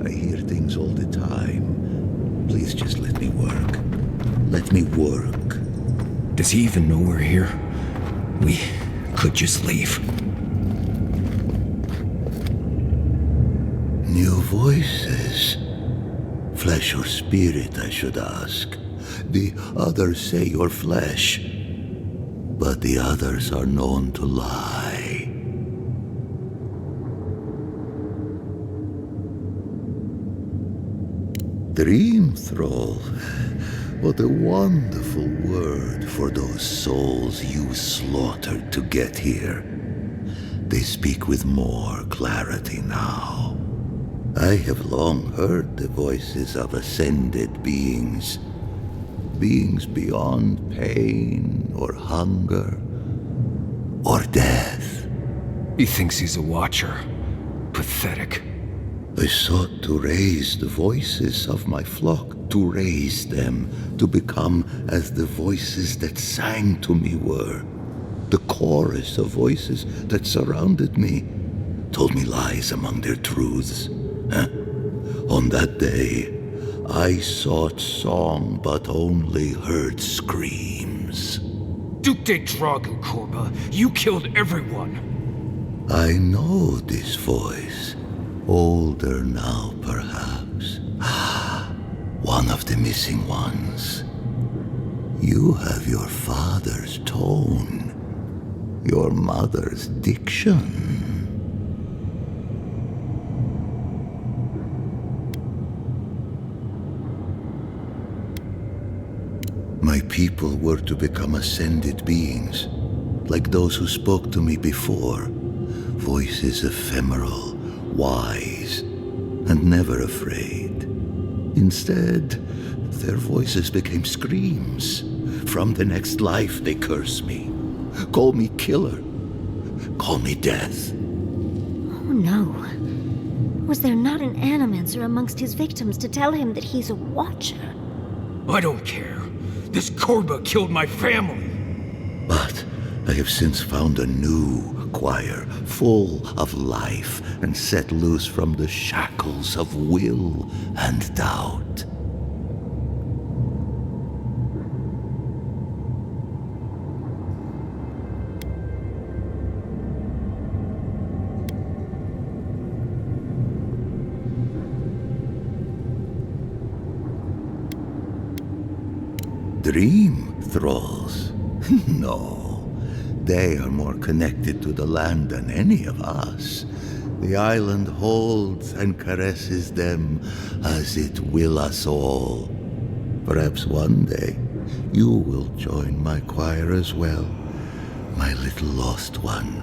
I hear things all the time. Please just let me work. Let me work. Does he even know we're here? We could just leave. New voices. Flesh or spirit, I should ask. The others say you're flesh, but the others are known to lie. Dream thrall. What a wonderful word for those souls you slaughtered to get here. They speak with more clarity now. I have long heard the voices of ascended beings. Beings beyond pain or hunger or death. He thinks he's a watcher. Pathetic. I sought to raise the voices of my flock, to raise them, to become as the voices that sang to me were. The chorus of voices that surrounded me, told me lies among their truths. On that day, I sought song but only heard screams. Duke de Drago, Korba, you killed everyone. I know this voice. Older now, perhaps. One of the missing ones. You have your father's tone, your mother's diction. My people were to become ascended beings, like those who spoke to me before. Voices ephemeral, wise, and never afraid. Instead, their voices became screams. From the next life they curse me. Call me killer. Call me death. Oh no. Was there not an animancer amongst his victims to tell him that he's a watcher? I don't care. This Korba killed my family. But I have since found a new choir, full of life, and set loose from the shackles of will and doubt. Dream thralls? No. They are more connected to the land than any of us. The island holds and caresses them as it will us all. Perhaps one day you will join my choir as well, my little lost one.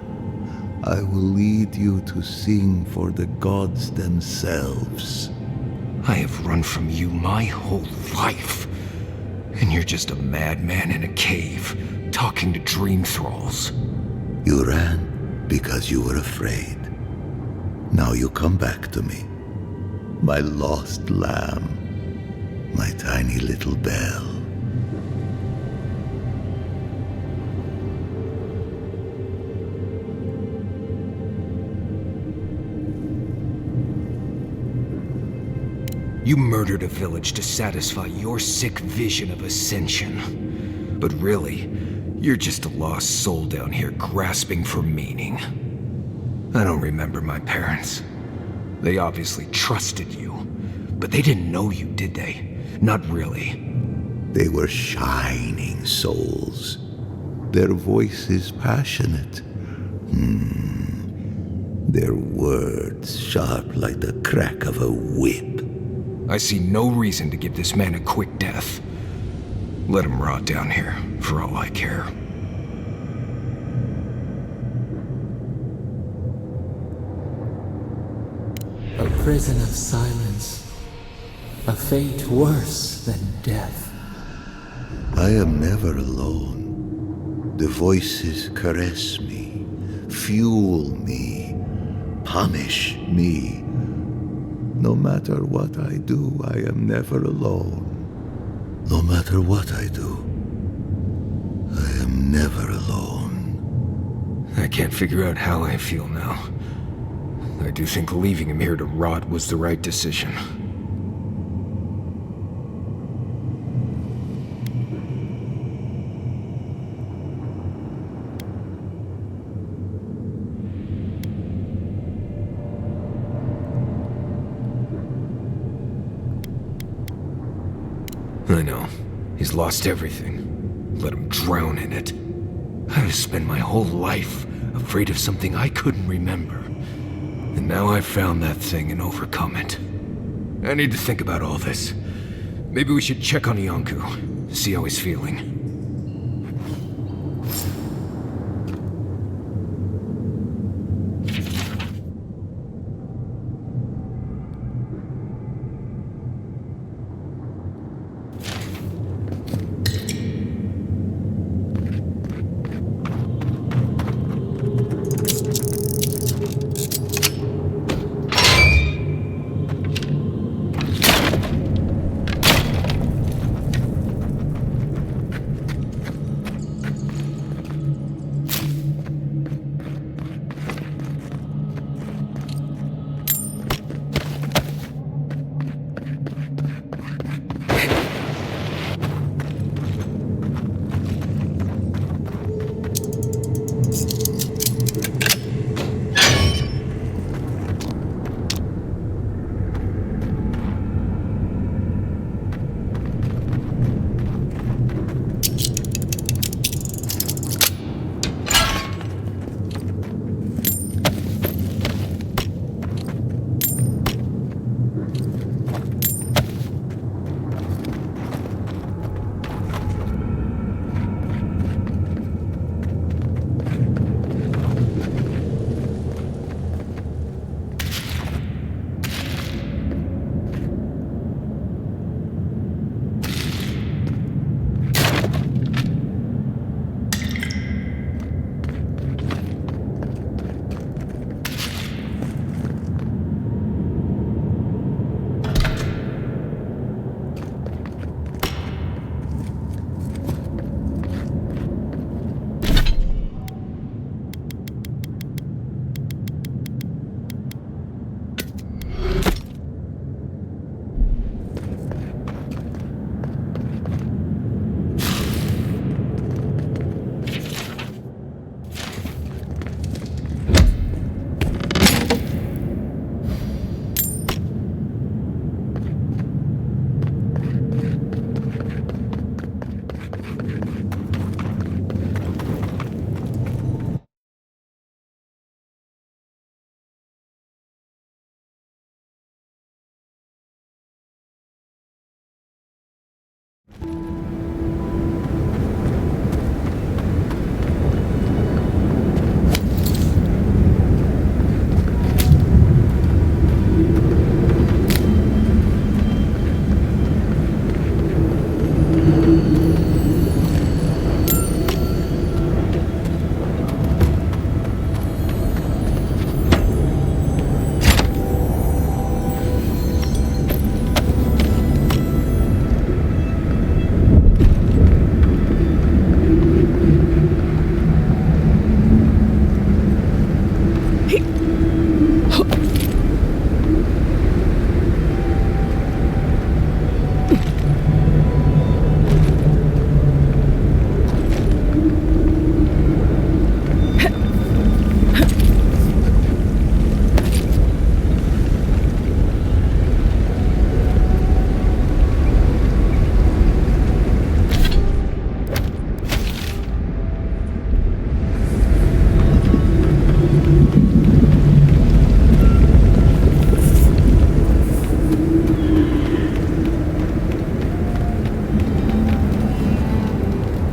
I will lead you to sing for the gods themselves. I have run from you my whole life. And you're just a madman in a cave, talking to dream thralls. You ran because you were afraid. Now you come back to me. My lost lamb. My tiny little bell. You murdered a village to satisfy your sick vision of ascension. But really, you're just a lost soul down here grasping for meaning. I don't remember my parents. They obviously trusted you, but they didn't know you, did they? Not really. They were shining souls. Their voices passionate. Their words sharp like the crack of a whip. I see no reason to give this man a quick death. Let him rot down here, for all I care. A prison of silence. A fate worse than death. I am never alone. The voices caress me, fuel me, punish me. No matter what I do, I am never alone. No matter what I do, I am never alone. I can't figure out how I feel now. I do think leaving him here to rot was the right decision. I know. He's lost everything. Let him drown in it. I've spent my whole life afraid of something I couldn't remember. And now I've found that thing and overcome it. I need to think about all this. Maybe we should check on Iancu, see how he's feeling.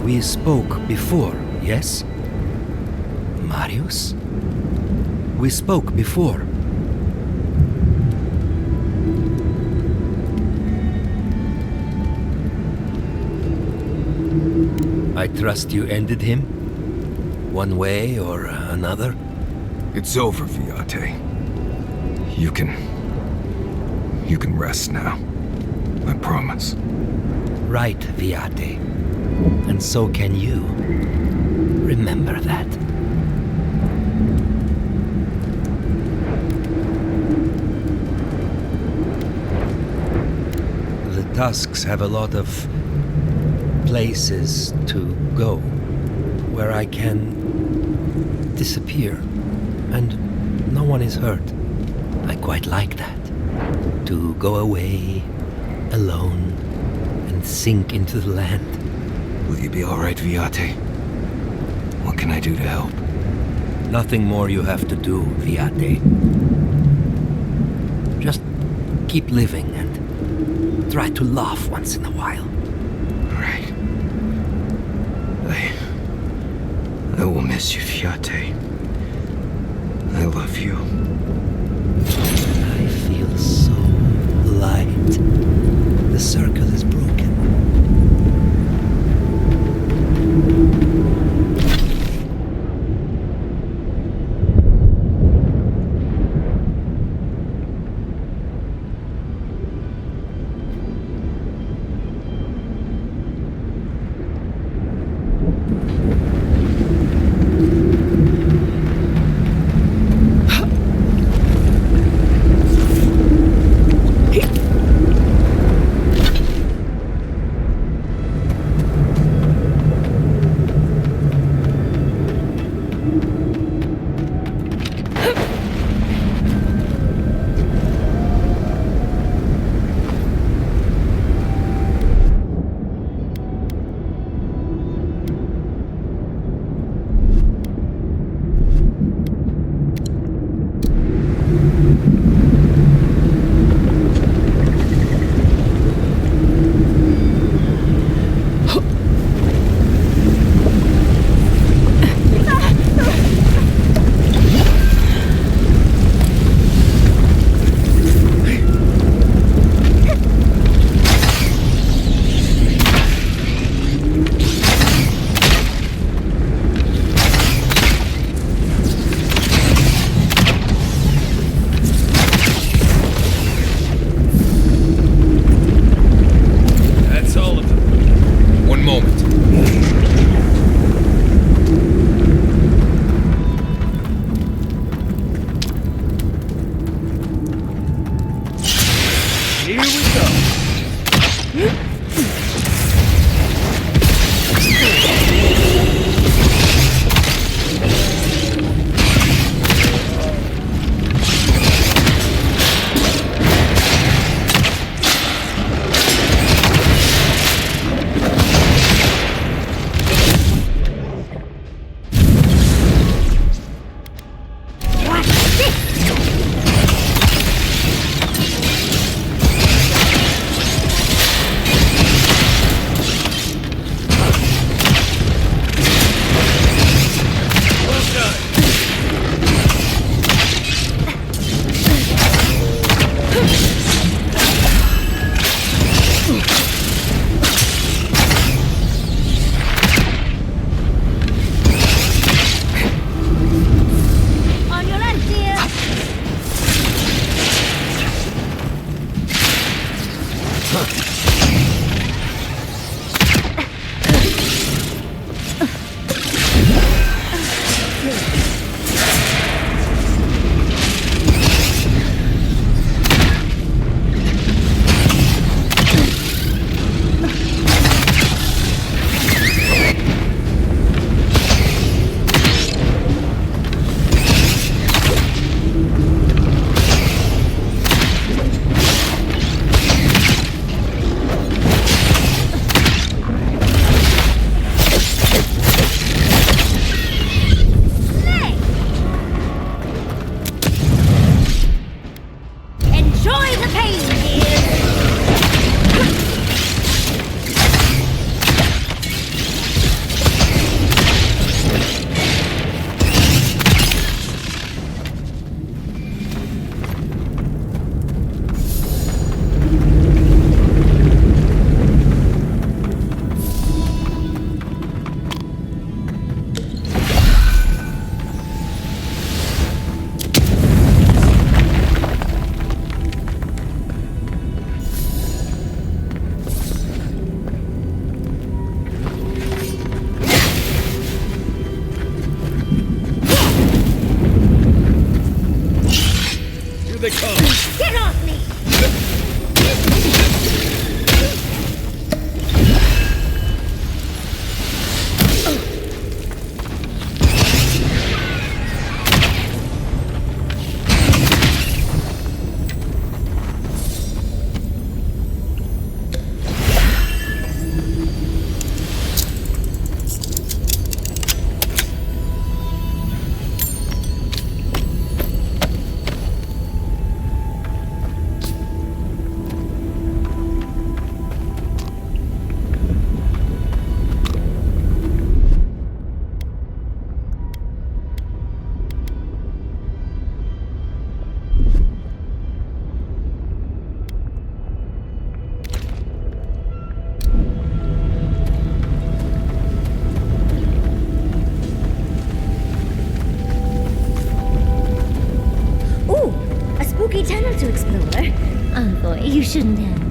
We spoke before, yes? Marius? We spoke before. I trust you ended him? One way or another? It's over, Viate. You can rest now. I promise. Right, Viate. And so can you. Remember that. tusks have a lot of places to go where I can disappear and no one is hurt. I quite like that. To go away alone and sink into the land. Will you be alright, Viate? What can I do to help? Nothing more you have to do, Viate. Just keep living and try to laugh once in a while. Right. I will miss you, Viate. I love you. I feel so light. The circle is broken. You shouldn't have.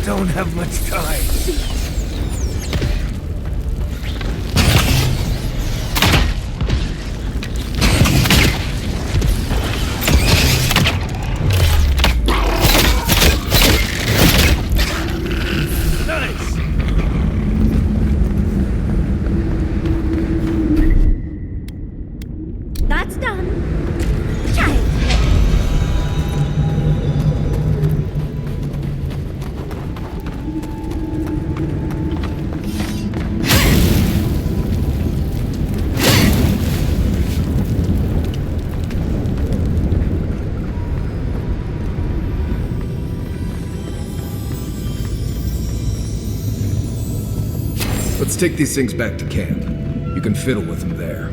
Don't have much time. That's done. Child. Let's take these things back to camp. You can fiddle with them there.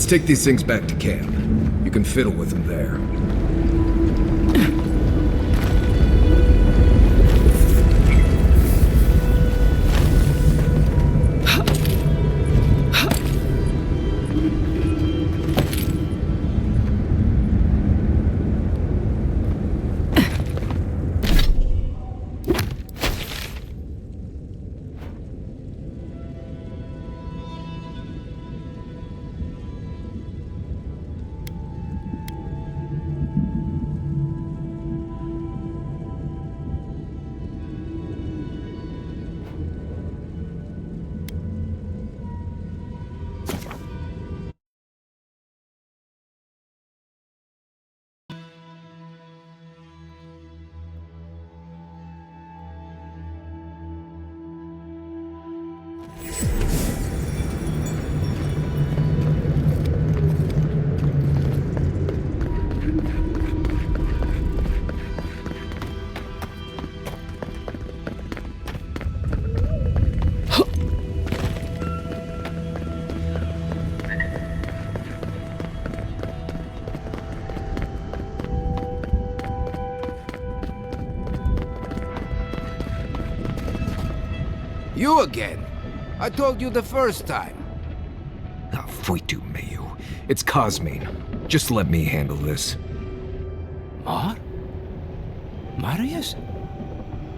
Let's take these things back to camp. You can fiddle with them there. You again? I told you the first time. Ah, Fuitu Mayu. It's Cosmine. Just let me handle this. Marius?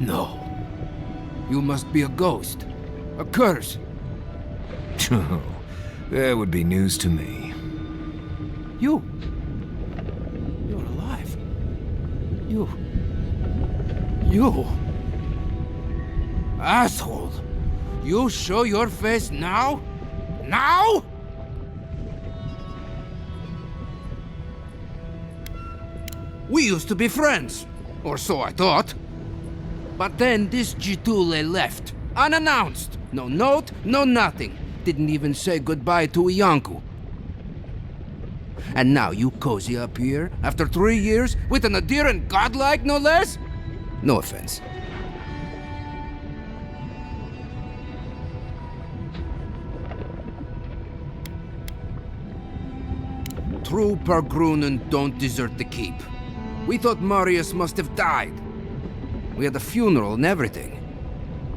No. You must be a ghost. A curse. Oh, that would be news to me. You're alive. You... Asshole! You show your face now? Now? We used to be friends. Or so I thought. But then this Jitule left. Unannounced. No note, no nothing. Didn't even say goodbye to Iancu. And now you cozy up here, after 3 years, with an adherent godlike, no less? No offense. True Pargrunen don't desert the keep. We thought Marius must have died. We had a funeral and everything.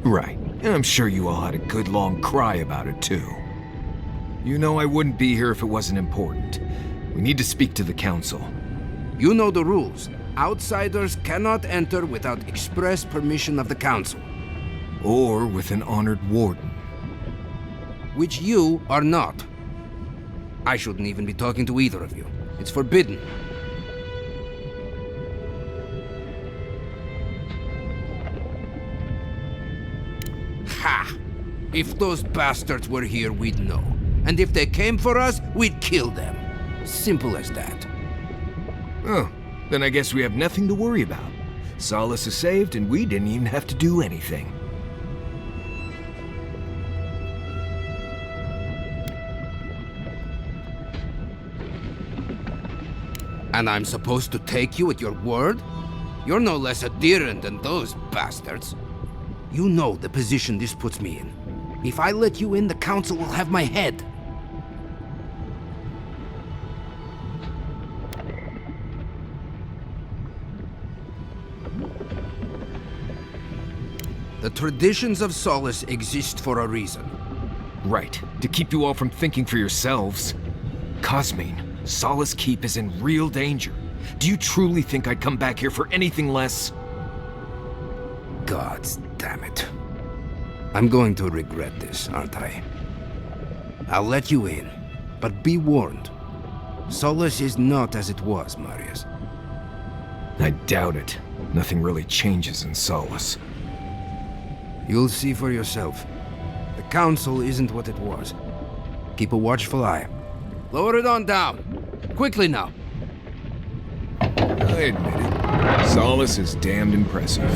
Right. And I'm sure you all had a good long cry about it, too. You know I wouldn't be here if it wasn't important. We need to speak to the council. You know the rules. Outsiders cannot enter without express permission of the council. Or with an honored warden. Which you are not. I shouldn't even be talking to either of you. It's forbidden. Ha! If those bastards were here, we'd know. And if they came for us, we'd kill them. Simple as that. Oh, then I guess we have nothing to worry about. Solace is saved, and we didn't even have to do anything. And I'm supposed to take you at your word? You're no less adherent than those bastards. You know the position this puts me in. If I let you in, the council will have my head. The traditions of Solace exist for a reason. Right, to keep you all from thinking for yourselves. Cosmine, Solace Keep is in real danger. Do you truly think I'd come back here for anything less? Gods damn it. I'm going to regret this, aren't I? I'll let you in, but be warned. Solace is not as it was, Marius. I doubt it. Nothing really changes in Solace. You'll see for yourself. The council isn't what it was. Keep a watchful eye. Lower it on down. Quickly now. I admit it. Solace is damned impressive.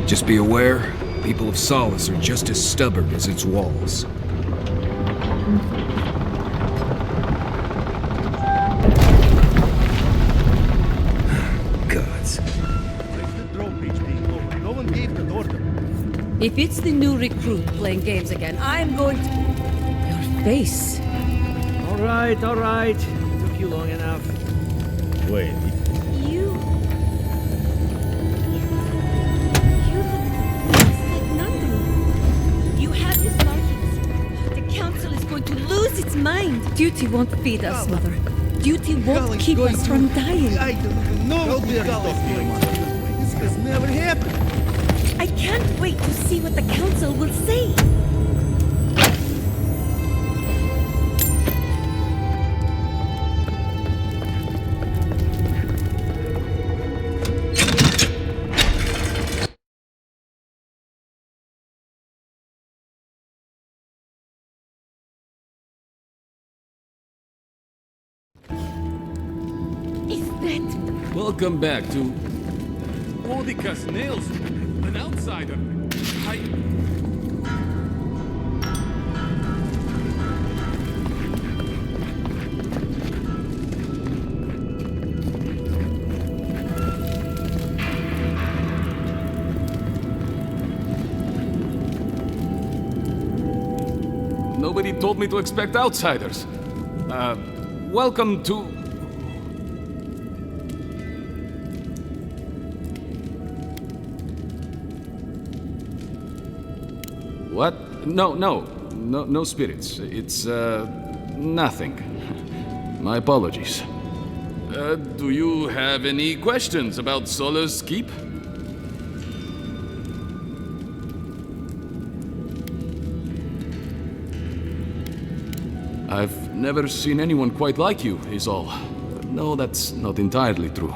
Just be aware, people of Solace are just as stubborn as its walls. Gods. If it's the new recruit playing games again, I'm going to... Your face. All right. Took you long enough. Wait, You look just like Nandru. You have his markings. The council is going to lose its mind. Duty won't feed us, Mother. Duty won't keep us from dying. I don't even know what this has never happened. I can't wait to see what the council will say. Is that... Welcome back to Odicus Nails, an outsider. Nobody told me to expect outsiders. Welcome to... What? No spirits. It's, nothing. My apologies. Do you have any questions about Sola's Keep? I've never seen anyone quite like you, is all. No, that's not entirely true.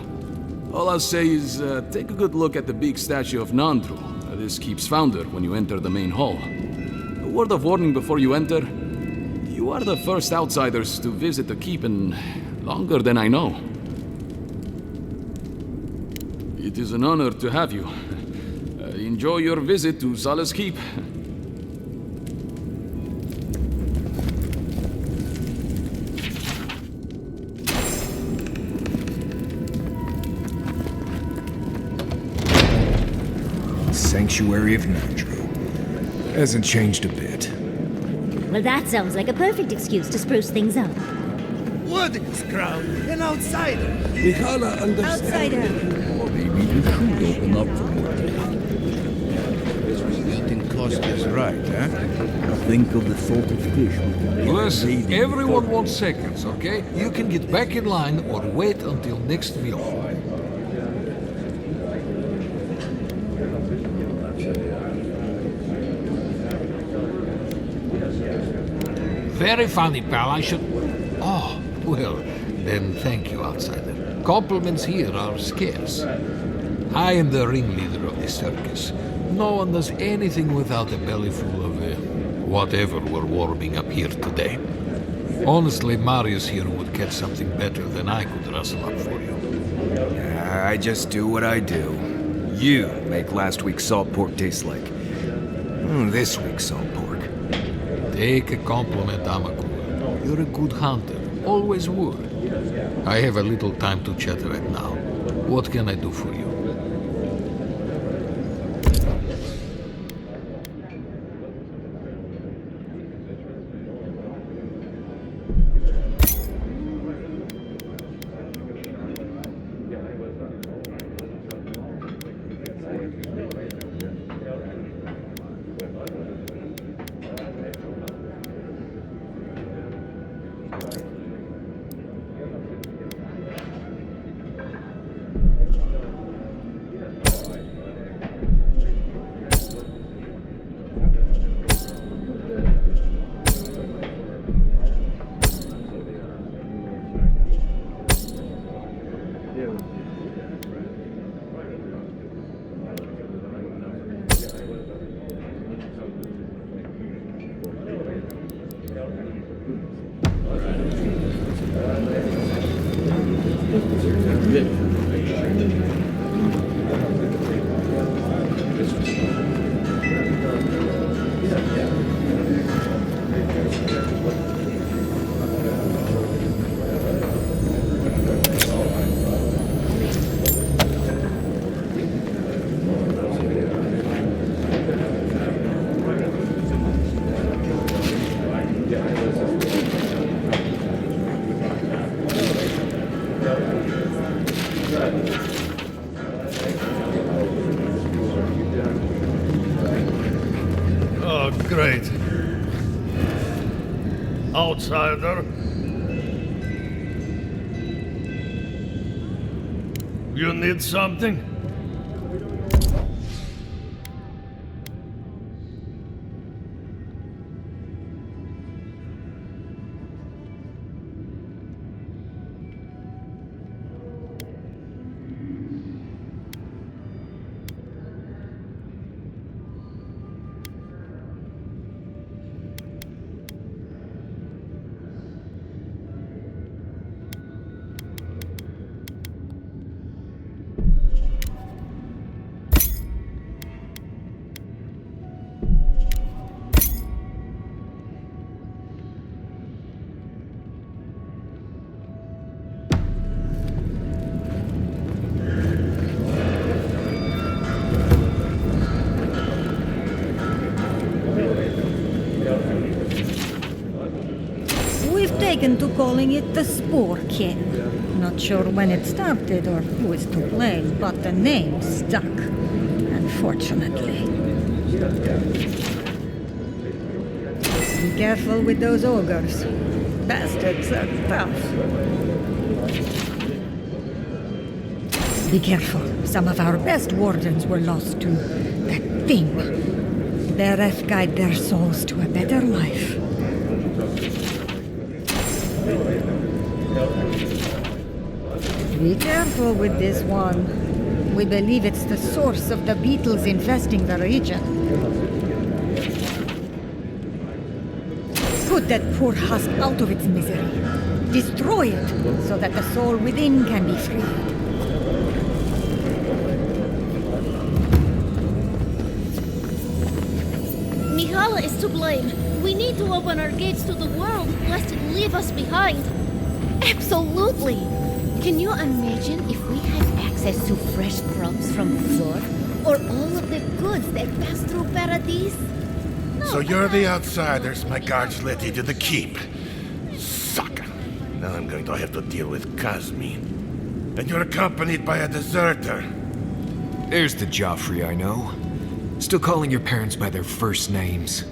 All I'll say is, take a good look at the big statue of Nandru, this keep's founder, when you enter the main hall. A word of warning before you enter. You are the first outsiders to visit the keep in longer than I know. It is an honor to have you. Enjoy your visit to Sola's Keep. Sanctuary of Nandru. Hasn't changed a bit. Well, that sounds like a perfect excuse to spruce things up. What is crowd? An outsider. Outsider! Maybe you should open up for more. You think Costa's right, huh? Think of the salted fish. Listen, everyone wants seconds, okay? You can get back in line or wait until next meal. Very funny, pal. I should... Oh, well, then thank you, outsider. Compliments here are scarce. I am the ringleader of the circus. No one does anything without a belly full of whatever we're warming up here today. Honestly, Marius here would catch something better than I could rustle up for you. I just do what I do. You make last week's salt pork taste like this week's salt pork. Take a compliment, Amaku. You're a good hunter. Always were. I have a little time to chat right now. What can I do for you? Great. Outsider. You need something? Taken to calling it the Spore King. Not sure when it started or who is to blame, but the name stuck. Unfortunately. Be careful with those ogres. Bastards are tough. Be careful. Some of our best wardens were lost to that thing. Bereth guide their souls to a better life. Be careful with this one. We believe it's the source of the beetles infesting the region. Put that poor husk out of its misery. Destroy it, so that the soul within can be freed. Mihala is to blame. We need to open our gates to the world, lest it leave us behind. Absolutely! Can you imagine if we had access to fresh crops from Zor? Or all of the goods that pass through Paradise? So you're the outsiders my guards led you to the keep. Sucker. Now I'm going to have to deal with Kazmin. And you're accompanied by a deserter. There's the Joffrey I know. Still calling your parents by their first names.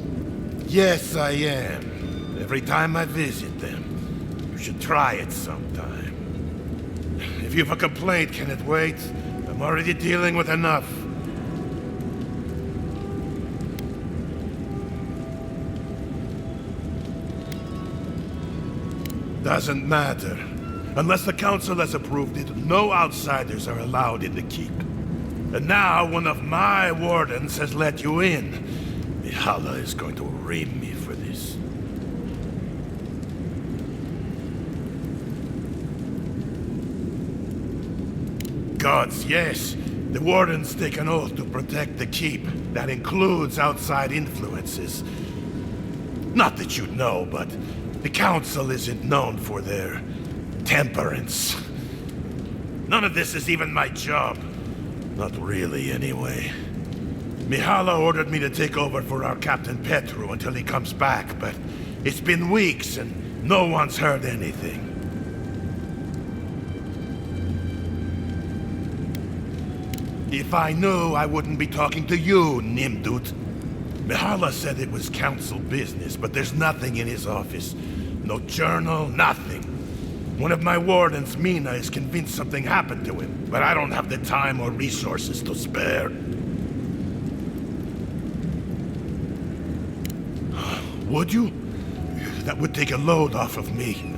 Yes, I am. Every time I visit them. You should try it sometime. If you have a complaint, can it wait? I'm already dealing with enough. Doesn't matter. Unless the council has approved it, no outsiders are allowed in the keep. And now one of my wardens has let you in. Mihala is going to ream me for this. Gods, yes. The wardens take an oath to protect the keep. That includes outside influences. Not that you'd know, but the council isn't known for their temperance. None of this is even my job. Not really, anyway. Mihala ordered me to take over for our Captain Petru until he comes back, but it's been weeks and no one's heard anything. If I knew, I wouldn't be talking to you, Nimdut. Mihala said it was council business, but there's nothing in his office. No journal, nothing. One of my wardens, Mina, is convinced something happened to him, but I don't have the time or resources to spare. Would you? That would take a load off of me.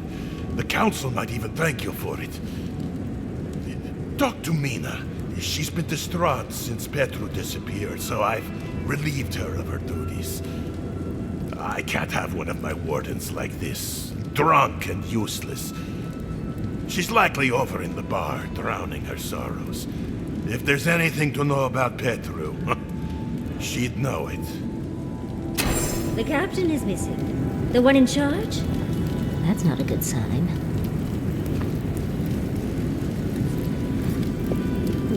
The council might even thank you for it. Talk to Mina. She's been distraught since Petru disappeared, so I've relieved her of her duties. I can't have one of my wardens like this, drunk and useless. She's likely over in the bar, drowning her sorrows. If there's anything to know about Petru, she'd know it. The captain is missing. The one in charge? That's not a good sign.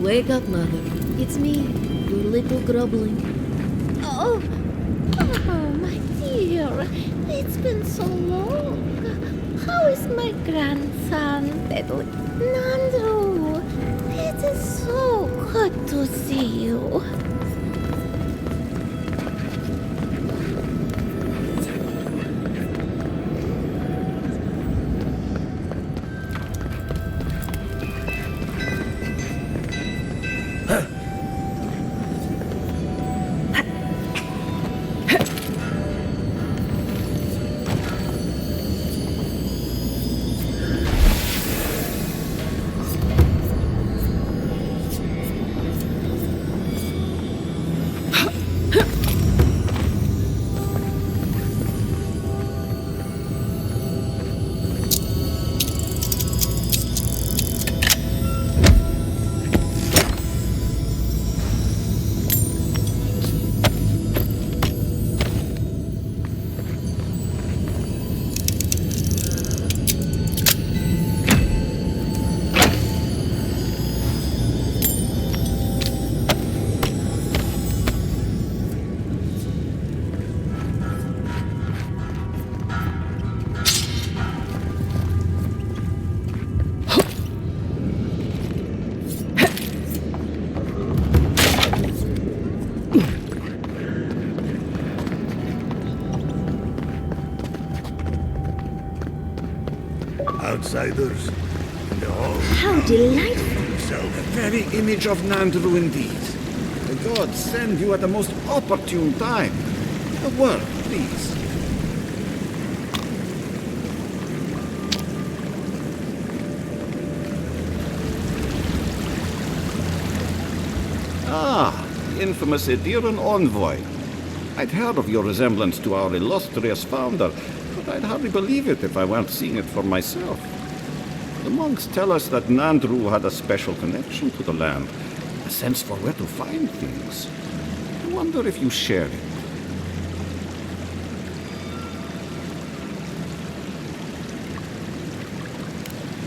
Wake up, Mother. It's me, your little grubbling. Oh, my dear. It's been so long. How is my grandson, Nandru? It is so good to see you. outsiders. How delightful. The very image of Nandru indeed. The gods send you at the most opportune time. A word, please. Ah, the infamous Ediran envoy. I'd heard of your resemblance to our illustrious founder, but I'd hardly believe it if I weren't seeing it for myself. The monks tell us that Nandru had a special connection to the land, a sense for where to find things. I wonder if you share it.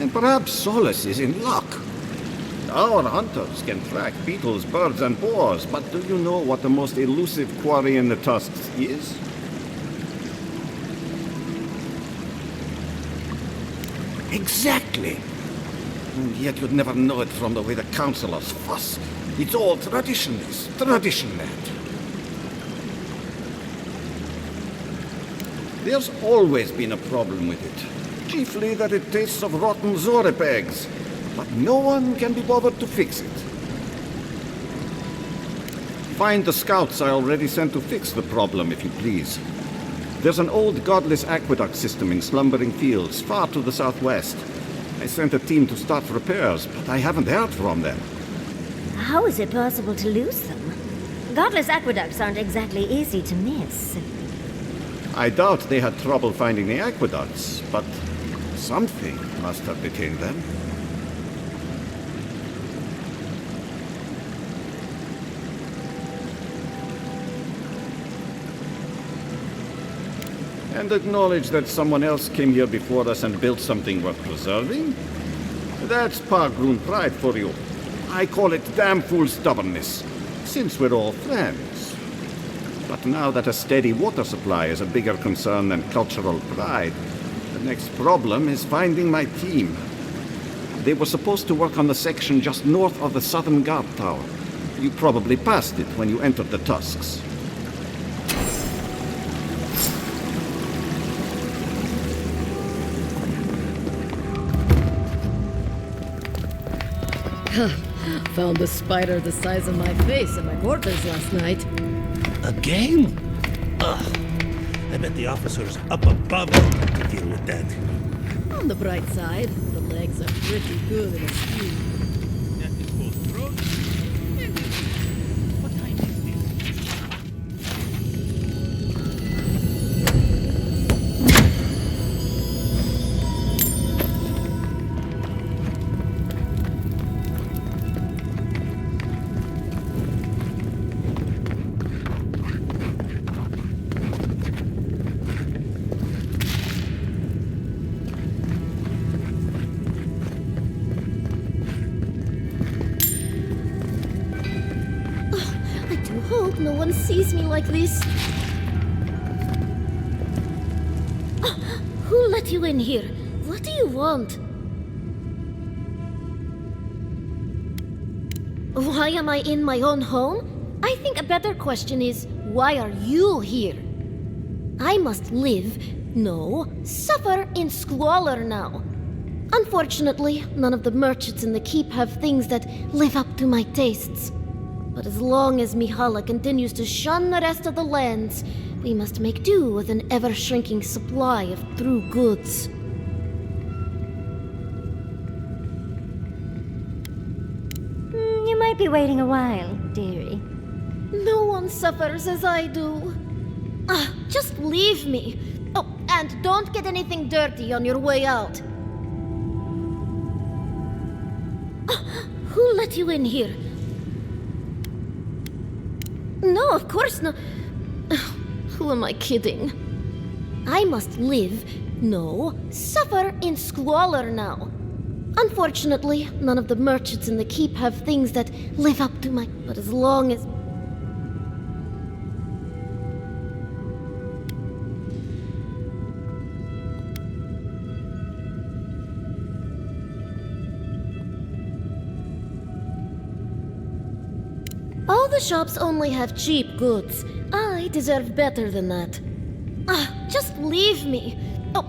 And perhaps Solace is in luck. Our hunters can track beetles, birds, and boars, but do you know what the most elusive quarry in the tusks is? Exactly! And yet you'd never know it from the way the councillors fuss. It's all traditionless, tradition land. There's always been a problem with it. Chiefly that it tastes of rotten zorip eggs. But no one can be bothered to fix it. Find the scouts I already sent to fix the problem, if you please. There's an old godless aqueduct system in slumbering fields, far to the southwest. I sent a team to start repairs, but I haven't heard from them. How is it possible to lose them? Godless aqueducts aren't exactly easy to miss. I doubt they had trouble finding the aqueducts, but something must have detained them. And acknowledge that someone else came here before us and built something worth preserving? That's Pargroon pride for you. I call it damn fool stubbornness, since we're all friends. But now that a steady water supply is a bigger concern than cultural pride, the next problem is finding my team. They were supposed to work on the section just north of the southern guard tower. You probably passed it when you entered the tusks. Found a spider the size of my face in my quarters last night. Again? Ugh. I bet the officers up above it can deal with that. On the bright side, the legs are pretty good in a stew. No one sees me like this. Who let you in here? What do you want? Why am I in my own home? I think a better question is, why are you here? I must live, no, suffer in squalor now. Unfortunately, none of the merchants in the keep have things that live up to my tastes. But as long as Mihala continues to shun the rest of the lands, we must make do with an ever-shrinking supply of true goods. You might be waiting a while, dearie. No one suffers as I do. Just leave me. Oh, and don't get anything dirty on your way out. Who let you in here? No, of course not. Who am I kidding? I must live, no, suffer in squalor now. Unfortunately, none of the merchants in the keep have things that live up to my... But as long as... All the shops only have cheap goods. I deserve better than that. Just leave me. Oh.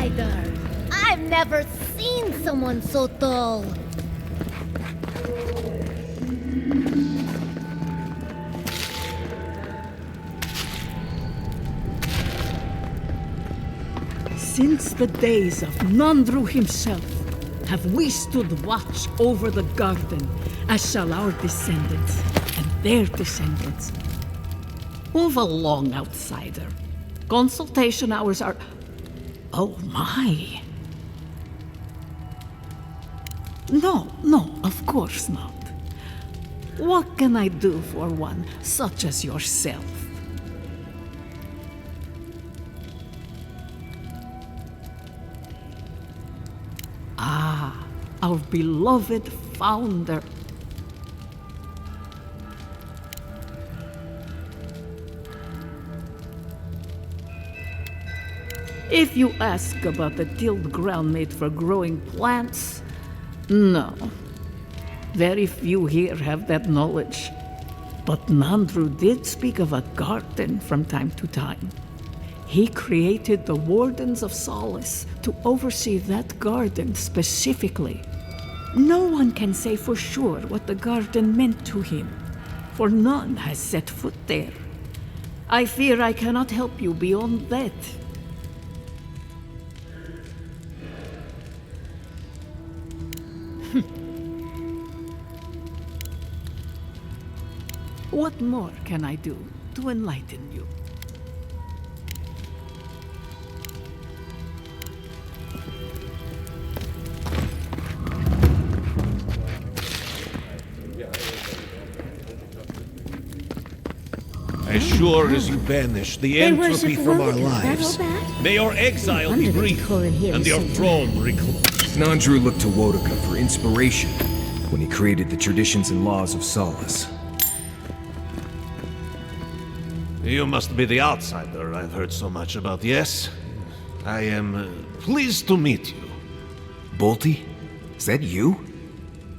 outsider! I've never seen someone so dull. Since the days of Nandru himself, have we stood watch over the garden, as shall our descendants and their descendants. Move along, outsider. Consultation hours are... Oh my. No, of course not. What can I do for one such as yourself? Ah, our beloved founder. If you ask about the tilled ground made for growing plants, no. Very few here have that knowledge. But Nandru did speak of a garden from time to time. He created the Wardens of Solace to oversee that garden specifically. No one can say for sure what the garden meant to him, for none has set foot there. I fear I cannot help you beyond that. What more can I do to enlighten you? As sure as you banish the entropy from our lives, may your exile be brief, and your throne reclaim. Nandru looked to Wodaka for inspiration when he created the traditions and laws of Solace. You must be the outsider I've heard so much about, yes? I am pleased to meet you. Bolty? Is that you?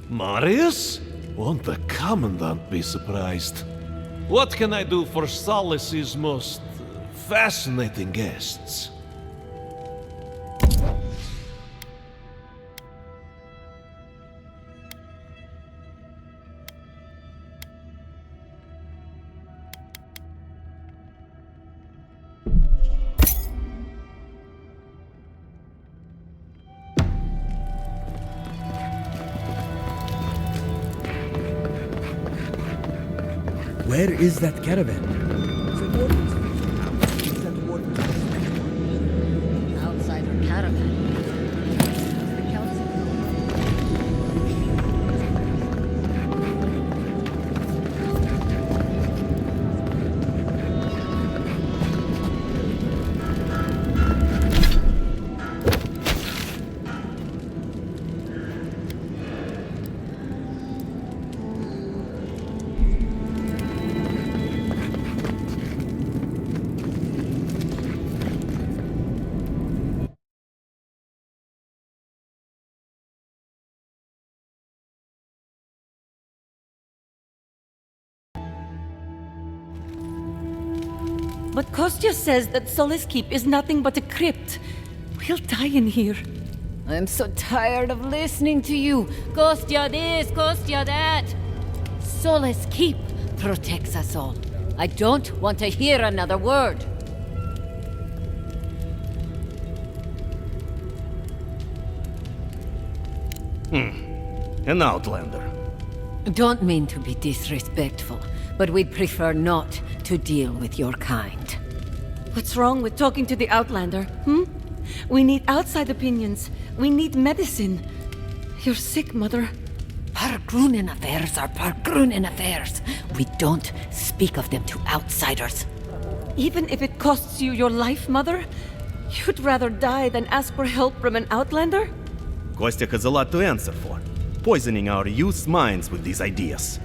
Marius? Won't the Commandant be surprised? What can I do for Solace's most fascinating guests? Where is that caravan? Outsider caravan. But Kostya says that Solace Keep is nothing but a crypt. We'll die in here. I'm so tired of listening to you. Kostya this, Kostya that. Solace Keep protects us all. I don't want to hear another word. An outlander. Don't mean to be disrespectful, but we'd prefer not to deal with your kind. What's wrong with talking to the Outlander, We need outside opinions. We need medicine. You're sick, Mother. Pargrunen affairs are Pargrunen affairs. We don't speak of them to outsiders. Even if it costs you your life, Mother? You'd rather die than ask for help from an Outlander? Kostya has a lot to answer for, poisoning our youth's minds with these ideas.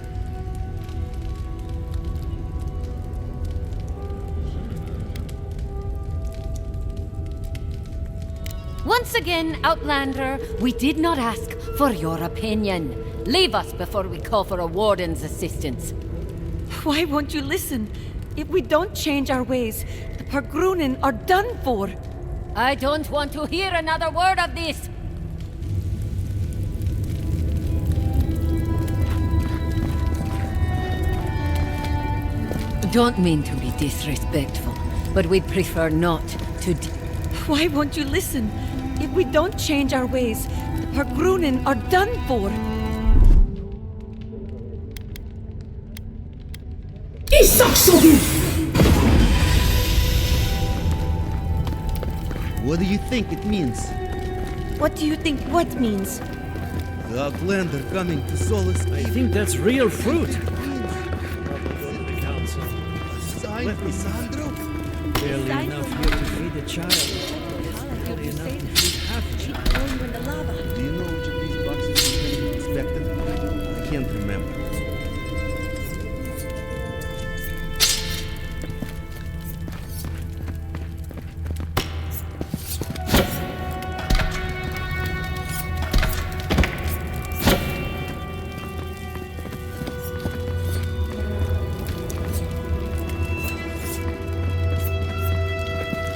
Once again, Outlander, we did not ask for your opinion. Leave us before we call for a warden's assistance. Why won't you listen? If we don't change our ways, the Pargrunen are done for. I don't want to hear another word of this! Don't mean to be disrespectful, but we'd prefer not to Why won't you listen? If we don't change our ways, our Grunen are done for. What do you think it means? What do you think what means? The Outlander coming to solace me. I think that's real fruit. Let me, Sandro. Barely enough here to feed the child. Barely enough to feed half a child. Do you know which of these boxes you expected? I can't remember.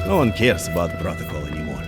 No one cares about protocol anymore.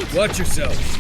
right! Watch yourselves.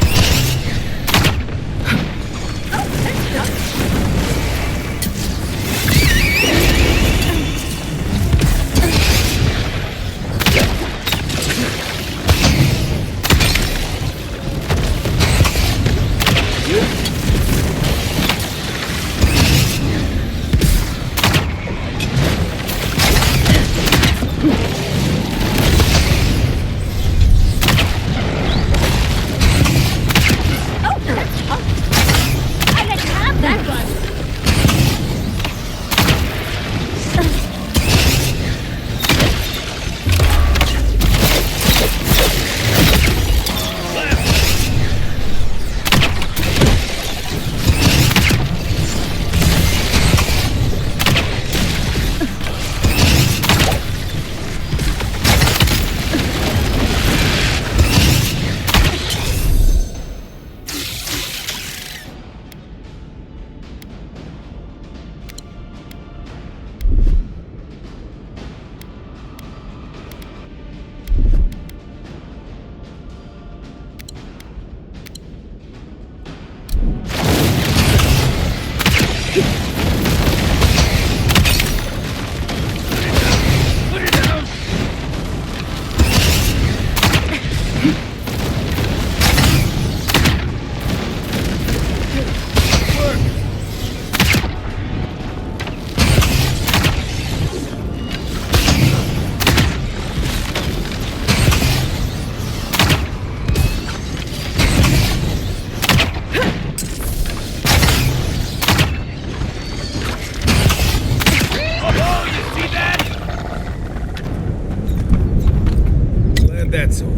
That's all.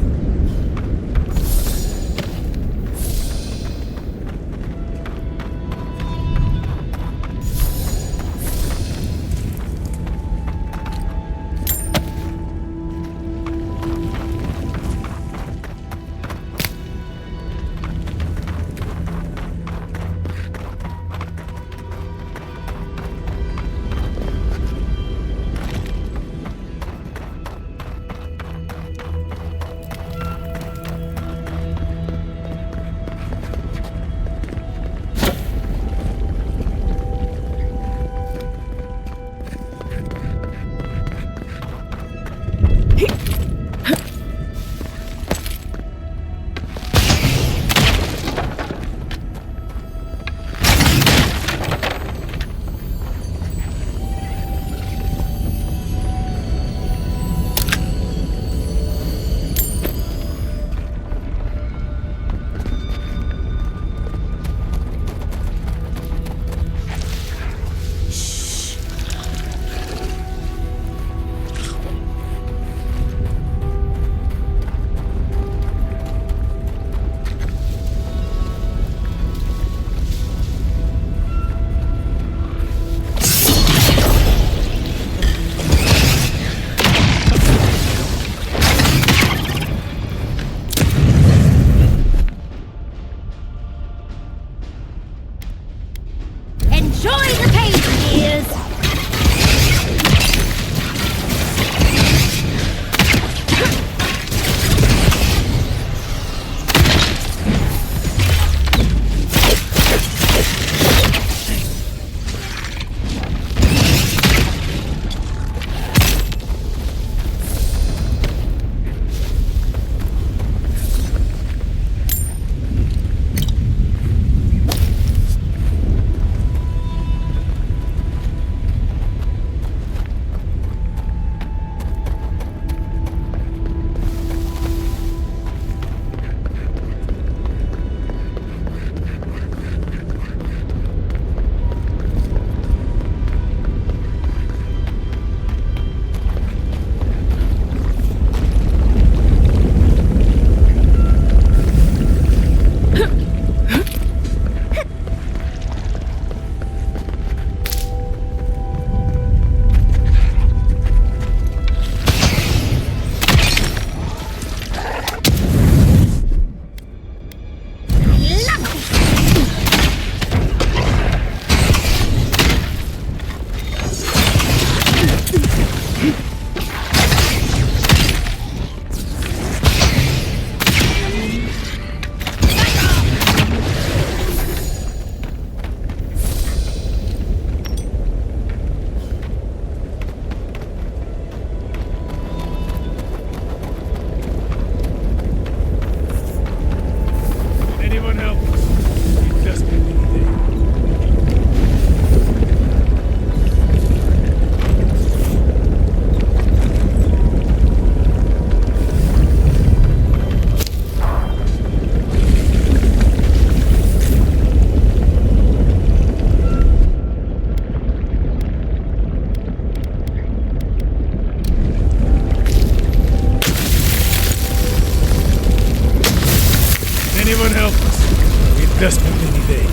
desperately need aid.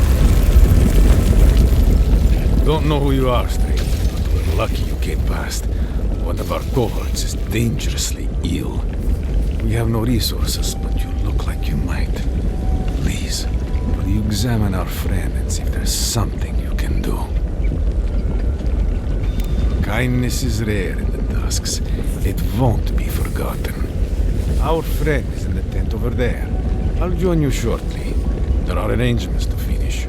Don't know who you are, stranger, but we're lucky you came past. One of our cohorts is dangerously ill. We have no resources, but you look like you might. Please, will you examine our friend and see if there's something you can do? Kindness is rare in the dusks. It won't be forgotten. Our friend is in the tent over there. I'll join you shortly. There are arrangements to finish.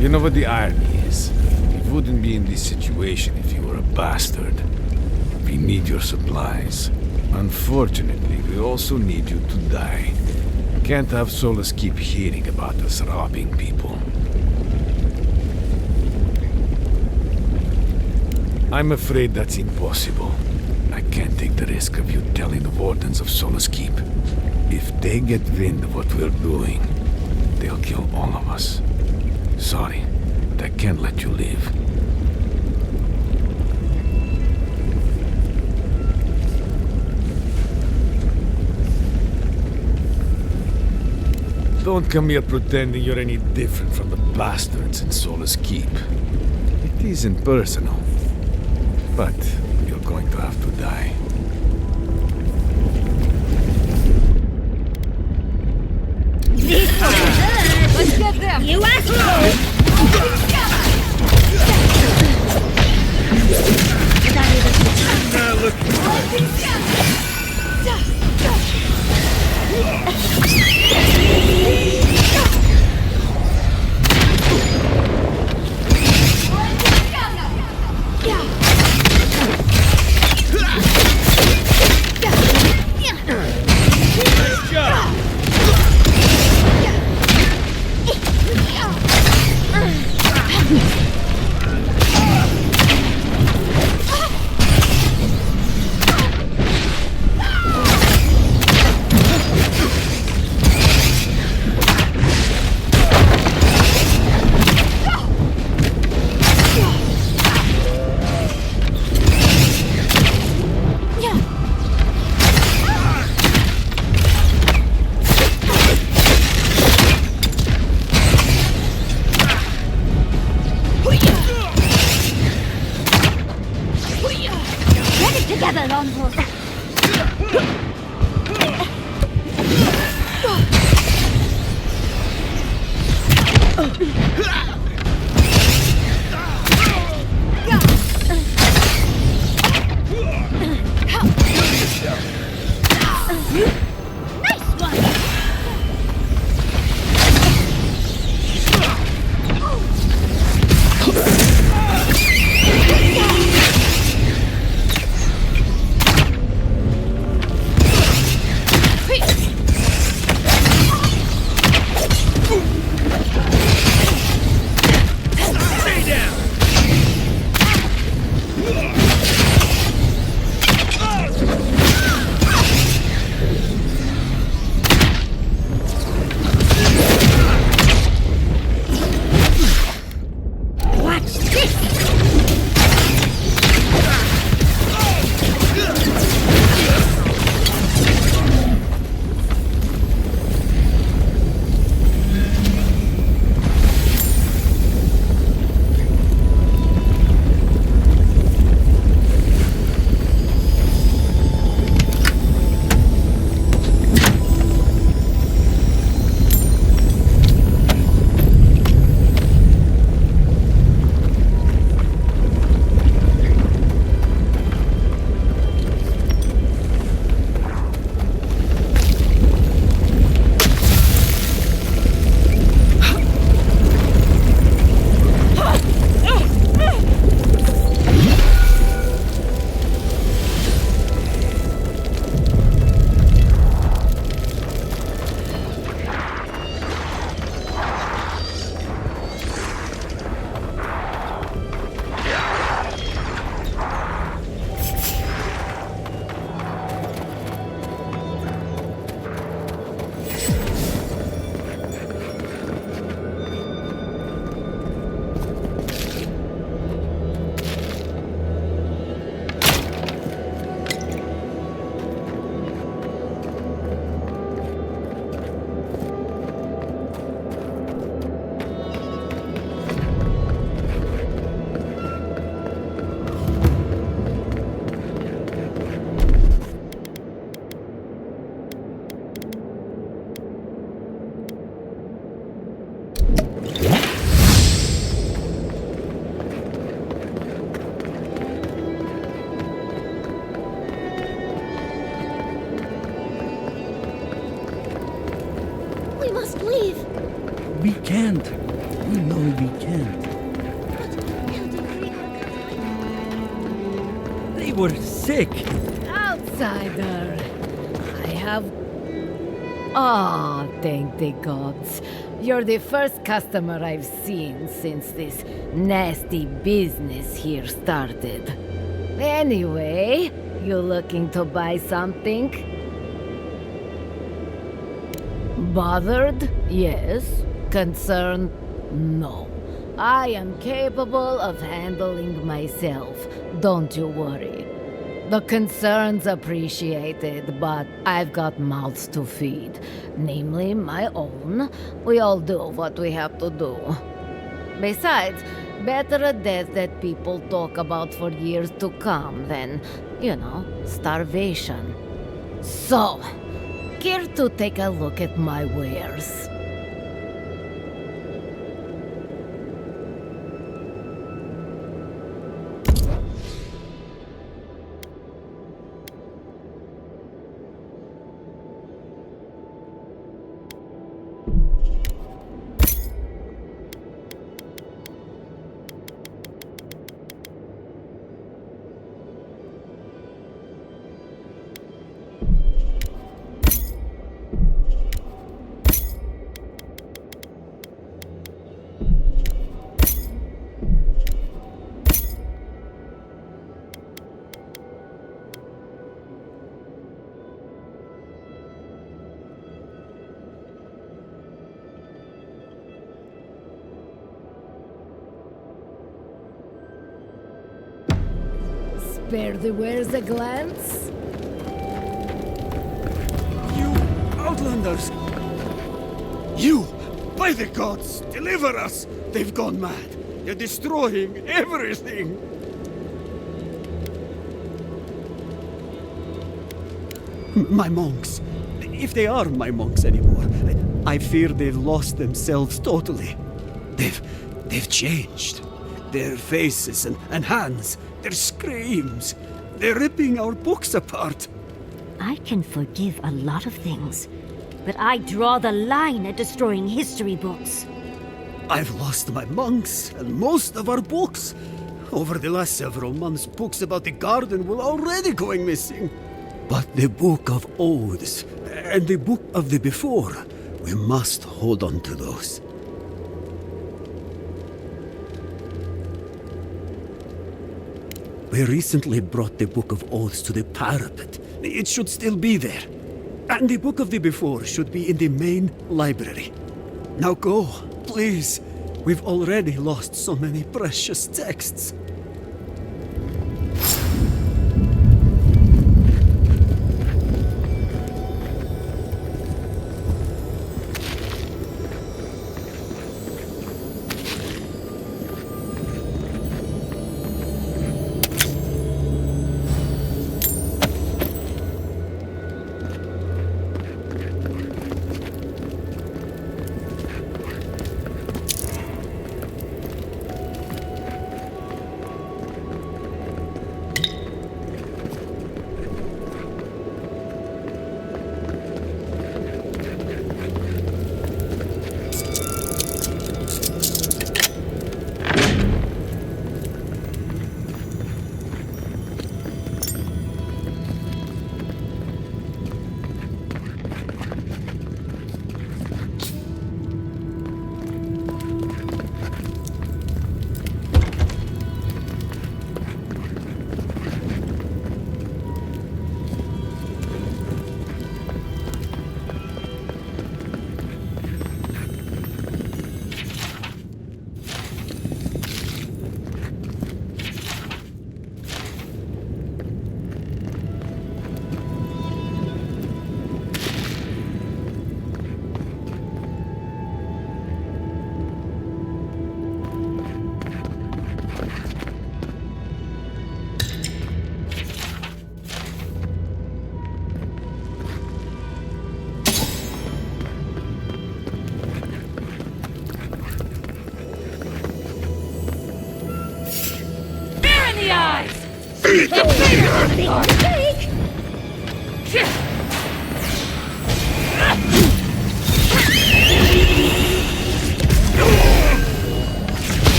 You know what the irony is? You wouldn't be in this situation if you were a bastard. We need your supplies. Unfortunately, we also need you to die. Can't have Solus keep hearing about us robbing people. I'm afraid that's impossible. I can't take the risk of you telling the wardens of Solus Keep. If they get wind of what we're doing, they'll kill all of us. Sorry, but I can't let you live. Don't come here pretending you're any different from the bastards in Solus Keep. It isn't personal, but you're going to have to die. Let's get them! You asked alive! We can't. We know we can't. They were sick. Outsider. I have... Ah, thank the gods. You're the first customer I've seen since this nasty business here started. Anyway, you looking to buy something? Bothered? Yes. Concerned? No. I am capable of handling myself. Don't you worry. The concern's appreciated, but I've got mouths to feed. Namely, my own. We all do what we have to do. Besides, better a death that people talk about for years to come than, starvation. So, care to take a look at my wares? Spare the wares a glance? You outlanders! You! By the gods, deliver us! They've gone mad. They're destroying everything! My monks. If they are my monks anymore, I fear they've lost themselves totally. They've changed. Their faces and hands, their screams. They're ripping our books apart. I can forgive a lot of things, but I draw the line at destroying history books. I've lost my monks and most of our books. Over the last several months, books about the garden were already going missing. But the Book of Oaths and the Book of the Before, we must hold on to those. We recently brought the Book of Oaths to the parapet. It should still be there. And the Book of the Before should be in the main library. Now go, please. We've already lost so many precious texts.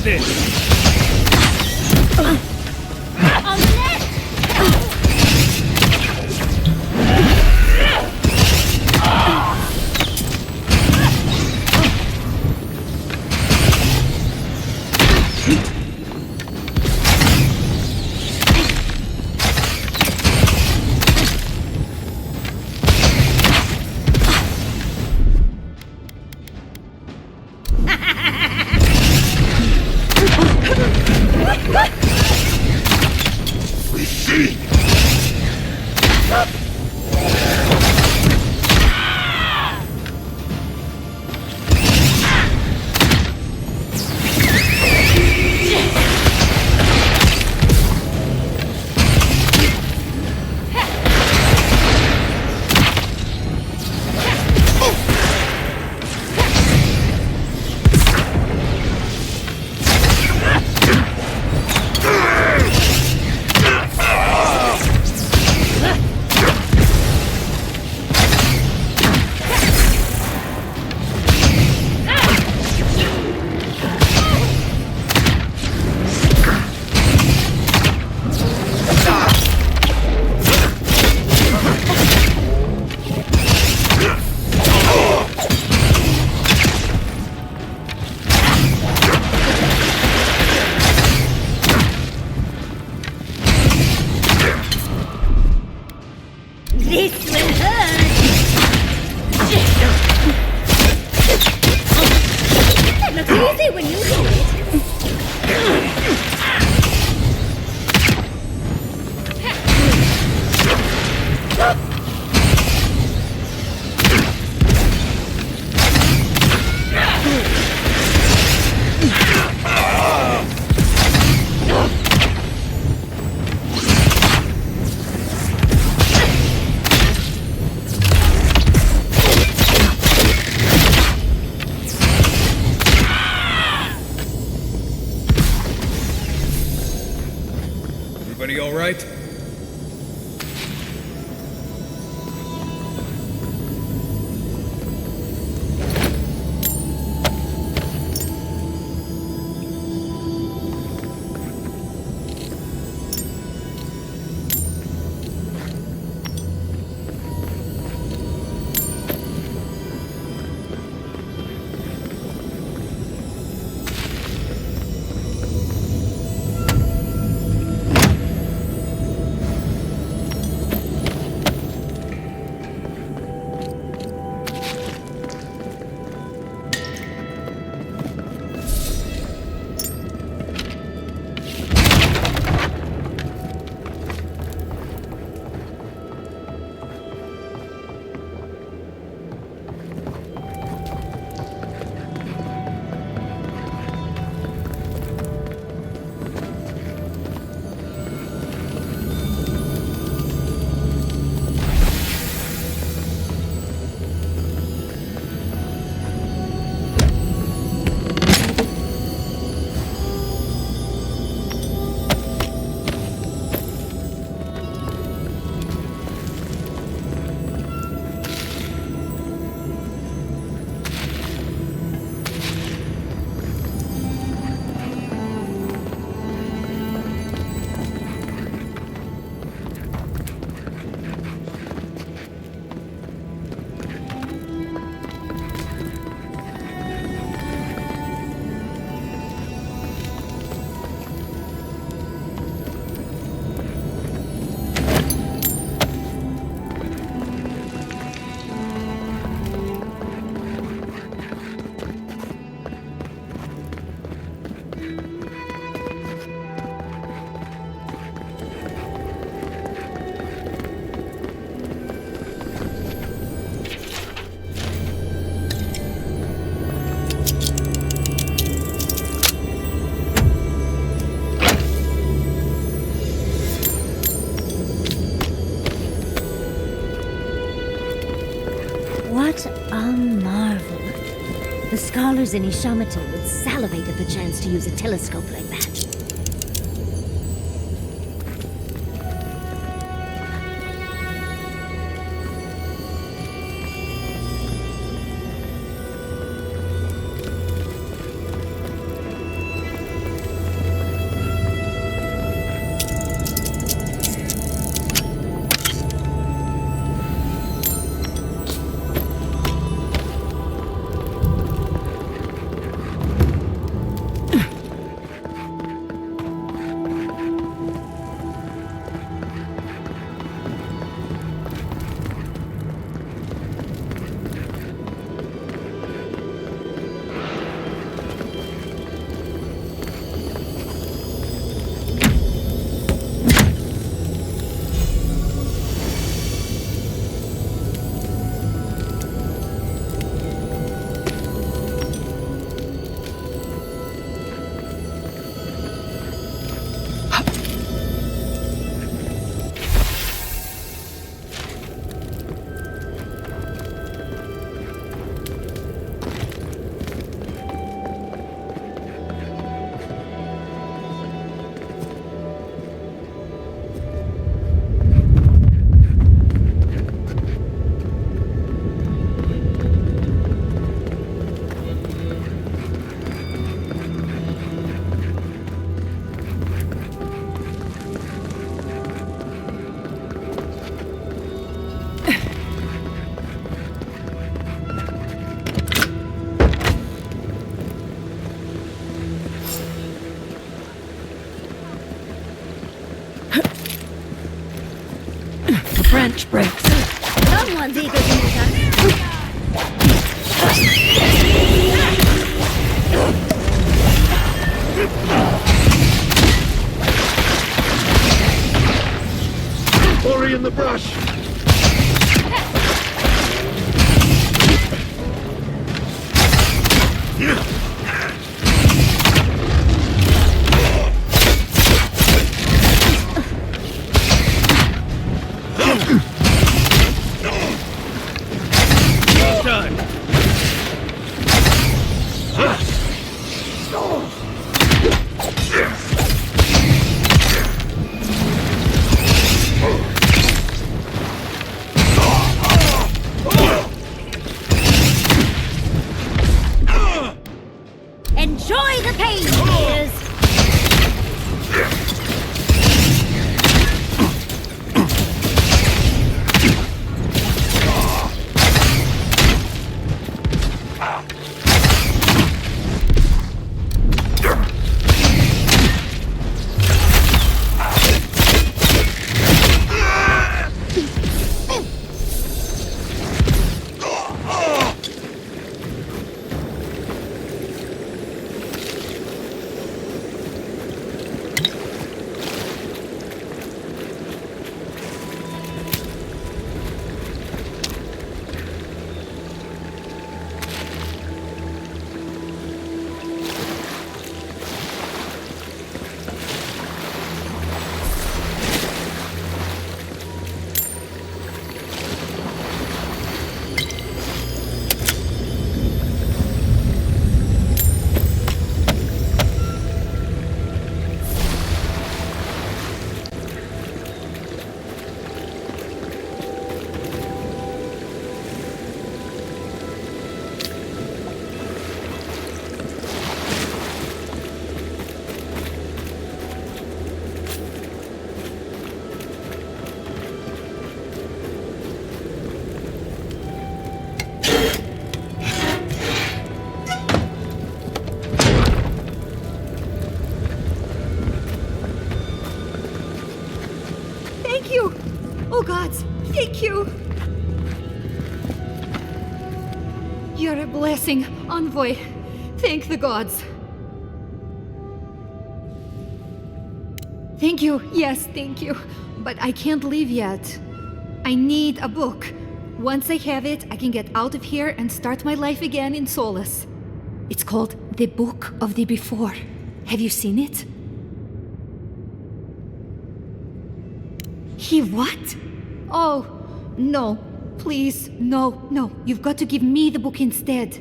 this! On the left! Everybody all right? What a marvel. The scholars in Ishamata would salivate at the chance to use a telescope like that. Bald eagles in the dark. Ori in the brush! Time! Enjoy the pain, dears! Oh gods, thank you! You're a blessing, envoy. Thank the gods. Thank you, yes, thank you. But I can't leave yet. I need a book. Once I have it, I can get out of here and start my life again in Solace. It's called The Book of the Before. Have you seen it? He what? Oh, no. Please, no, no. You've got to give me the book instead.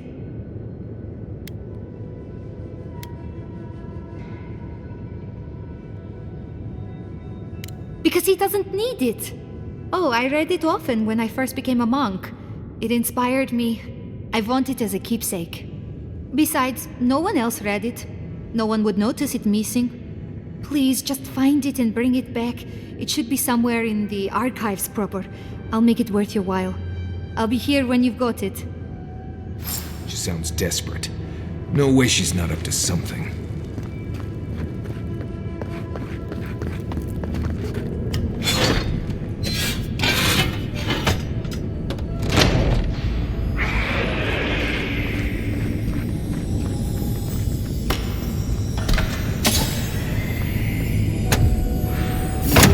Because he doesn't need it. Oh, I read it often when I first became a monk. It inspired me. I want it as a keepsake. Besides, no one else read it. No one would notice it missing. Please, just find it and bring it back. It should be somewhere in the archives proper. I'll make it worth your while. I'll be here when you've got it. She sounds desperate. No way she's not up to something.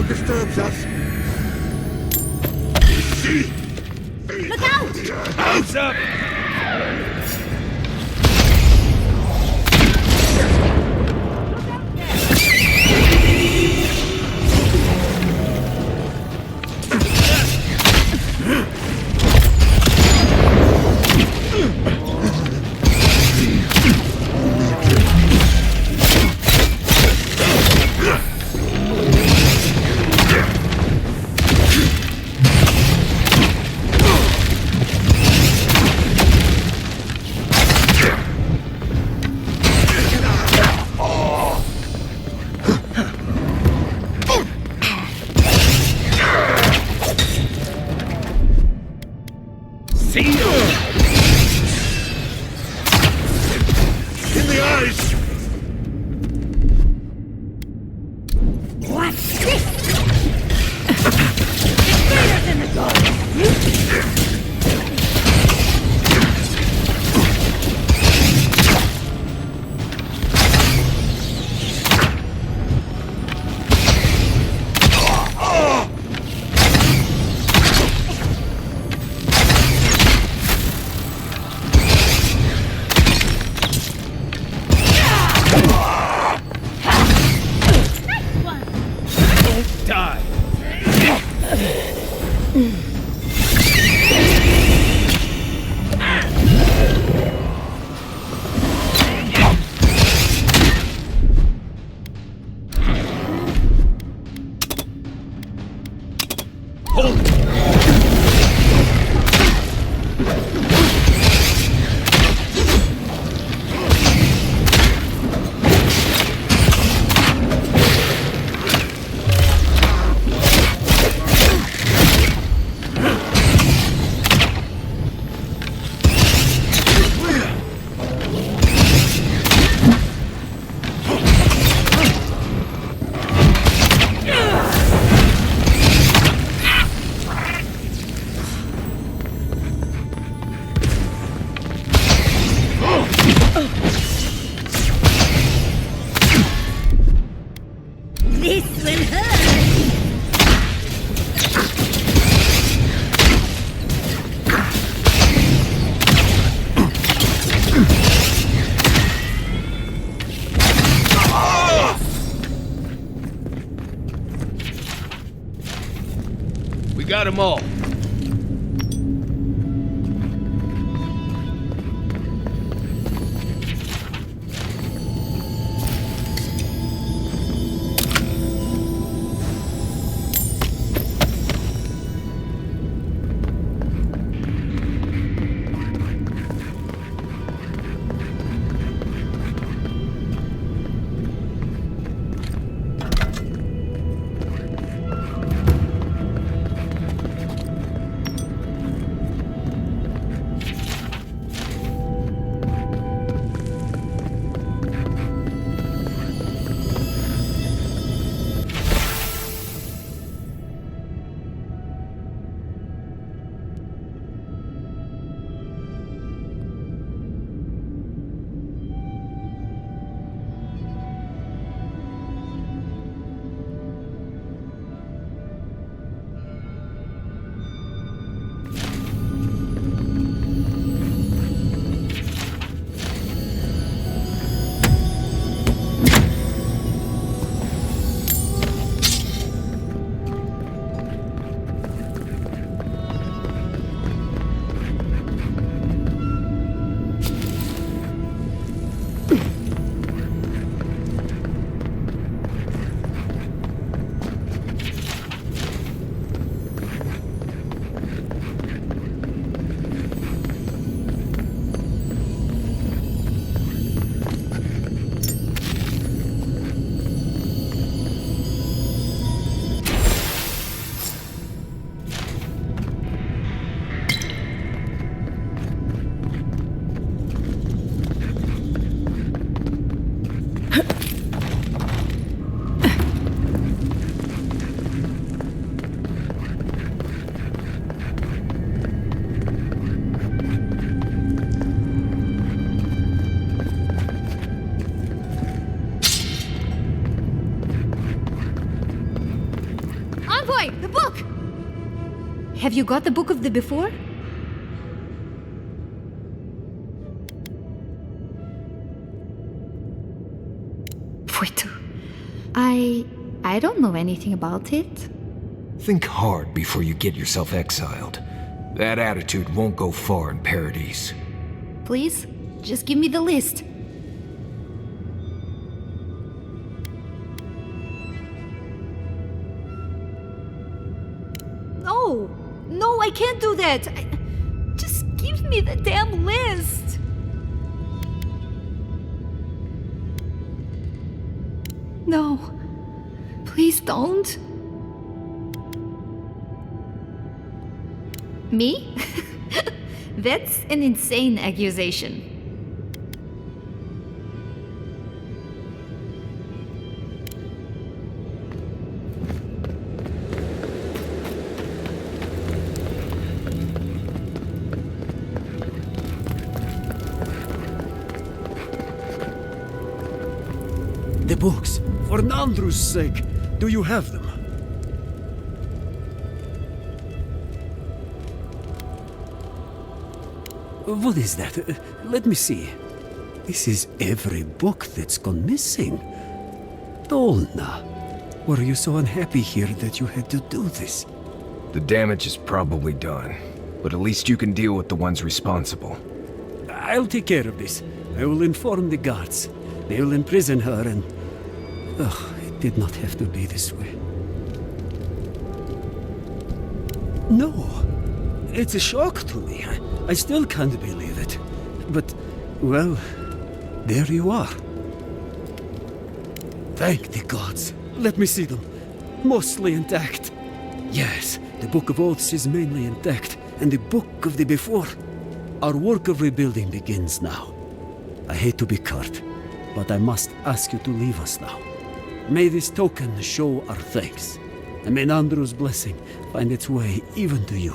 Disturbs us. Look out! Hands up! What's this? It's greater than the gods! got them all. The book! Have you got the book of the before? Wait. I don't know anything about it. Think hard before you get yourself exiled. That attitude won't go far in Paradise. Please, just give me the list. No, I can't do that. Just give me the damn list. No, please don't. Me? That's an insane accusation. The books, for Nandru's sake, do you have them? What is that? Let me see. This is every book that's gone missing. Dolna, were you so unhappy here that you had to do this? The damage is probably done, but at least you can deal with the ones responsible. I'll take care of this. I will inform the guards. They will imprison her and... Ugh, it did not have to be this way. No, it's a shock to me. I still can't believe it. But, well, there you are. Thank the gods. Let me see them. Mostly intact. Yes, the Book of Oaths is mainly intact, and the Book of the Before. Our work of rebuilding begins now. I hate to be curt, but I must ask you to leave us now. May this token show our thanks, and may Nandru's blessing find its way even to you.